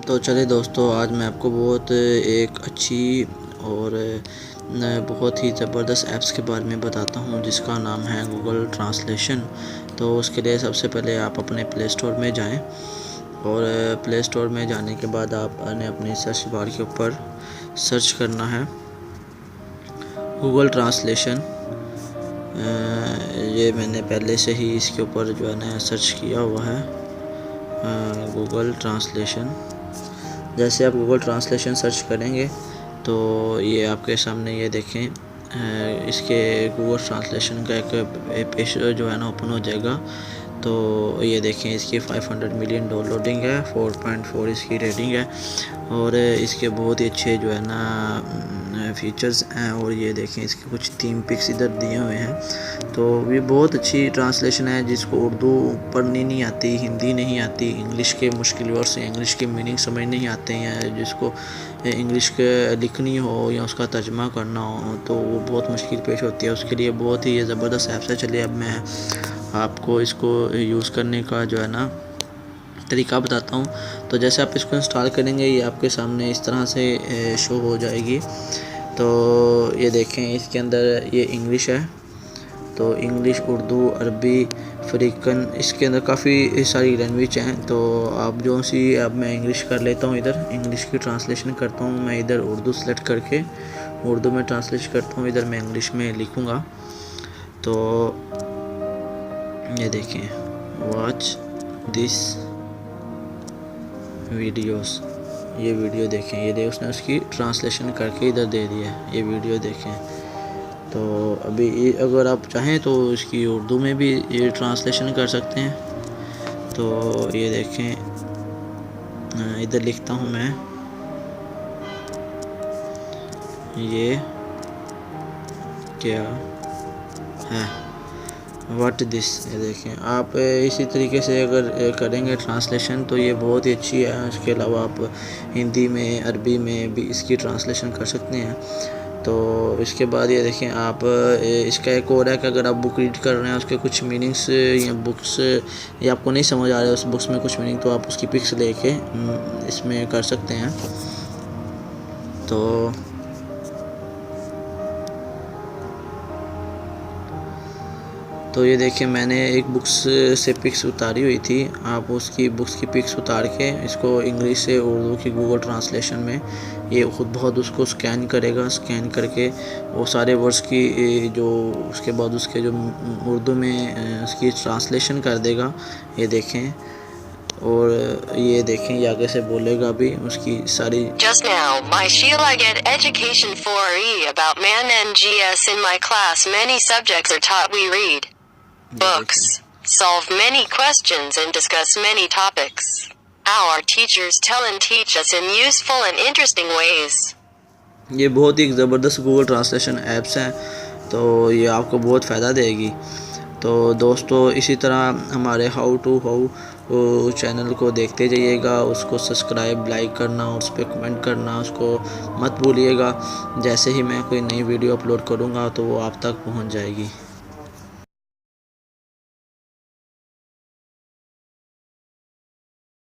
तो चलिए दोस्तों, आज मैं आपको बहुत एक अच्छी और बहुत ही ज़बरदस्त ऐप्स के बारे में बताता हूँ जिसका नाम है गूगल ट्रांसलेशन। तो उसके लिए सबसे पहले आप अपने प्ले स्टोर में जाएं और प्ले स्टोर में जाने के बाद आपने अपनी सर्च बार के ऊपर सर्च करना है गूगल ट्रांसलेशन। ये मैंने पहले से ही इसके ऊपर जो है ना सर्च किया हुआ है गूगल ट्रांसलेशन। जैसे आप गूगल ट्रांसलेशन सर्च करेंगे तो ये आपके सामने ये देखें इसके गूगल ट्रांसलेशन का एक पेज जो है ना ओपन हो जाएगा। तो ये देखें इसकी 500 मिलियन डाउनलोडिंग है, 4.4 इसकी रेटिंग है और इसके बहुत ही अच्छे जो है ना फीचर्स हैं। और ये देखें इसके कुछ 3 पिक्स इधर दिए हुए हैं। तो ये बहुत अच्छी ट्रांसलेशन है जिसको उर्दू पढ़नी नहीं आती, हिंदी नहीं आती, इंग्लिश के मुश्किल वर्ड्स इंग्लिश के मीनिंग समझ नहीं आते हैं, जिसको इंग्लिश के लिखनी हो या उसका तर्जमा करना हो तो वो बहुत मुश्किल पेश होती है। उसके लिए बहुत ही ज़बरदस्त ऐप्स है। चलिए अब मैं आपको इसको यूज़ करने का जो है ना तरीका बताता हूँ। तो जैसे आप इसको इंस्टॉल करेंगे ये आपके सामने इस तरह से शो हो जाएगी। तो ये देखें इसके अंदर ये इंग्लिश है, तो इंग्लिश, उर्दू, अरबी, अफ्रीकन, इसके अंदर काफ़ी सारी लैंग्वेज हैं। तो आप जो सी अब मैं इंग्लिश कर लेता हूँ, इधर इंग्लिश की ट्रांसलेशन करता हूँ। मैं इधर उर्दू सेलेक्ट करके उर्दू में ट्रांसलेट करता हूँ, इधर मैं इंग्लिश में लिखूँगा। तो ये देखें, वॉच दिस वीडियोस, ये वीडियो देखें, ये देख उसने उसकी ट्रांसलेशन करके इधर दे दिया है, ये वीडियो देखें। तो अभी अगर आप चाहें तो इसकी उर्दू में भी ये ट्रांसलेशन कर सकते हैं। तो ये देखें इधर लिखता हूँ मैं, ये क्या है, व्हाट दिस। ये देखें आप इसी तरीके से अगर करेंगे ट्रांसलेशन तो ये बहुत ही अच्छी है। इसके अलावा आप हिंदी में, अरबी में भी इसकी ट्रांसलेशन कर सकते हैं। तो इसके बाद ये देखें आप इसका एक और है कि अगर आप बुक रीड कर रहे हैं उसके कुछ मीनिंग्स या बुक्स या आपको नहीं समझ आ रहा है उस बुक्स में कुछ मीनिंग, तो आप उसकी पिक्स लेके इसमें कर सकते हैं। तो ये देखिए मैंने एक बुक्स से पिक्स उतारी हुई थी। आप उसकी बुक्स की पिक्स उतार के इसको इंग्लिश से उर्दू की गूगल ट्रांसलेशन में ये खुद बहुत उसको स्कैन करेगा। स्कैन करके वो सारे वर्ड्स की जो उसके बाद उसके जो उर्दू में उसकी ट्रांसलेशन कर देगा। ये देखें, और ये देखें ये आगे से बोलेगा भी उसकी सारी। Just now, my Sheila get education 4E about man NGS in my class. Many subjects are taught. We read books, solve many questions and discuss many topics. Our teachers tell and teach us in useful and interesting ways. ये बहुत ही ज़बरदस्त Google translation apps हैं, तो ये आपको बहुत फ़ायदा देगी। तो दोस्तों इसी तरह हमारे हाउ टू हाउ चैनल को देखते जाइएगा, उसको सब्सक्राइब, लाइक करना और उस पर कमेंट करना उसको मत भूलिएगा। जैसे ही मैं कोई नई वीडियो अपलोड करूँगा तो वो आप तक पहुँच जाएगी।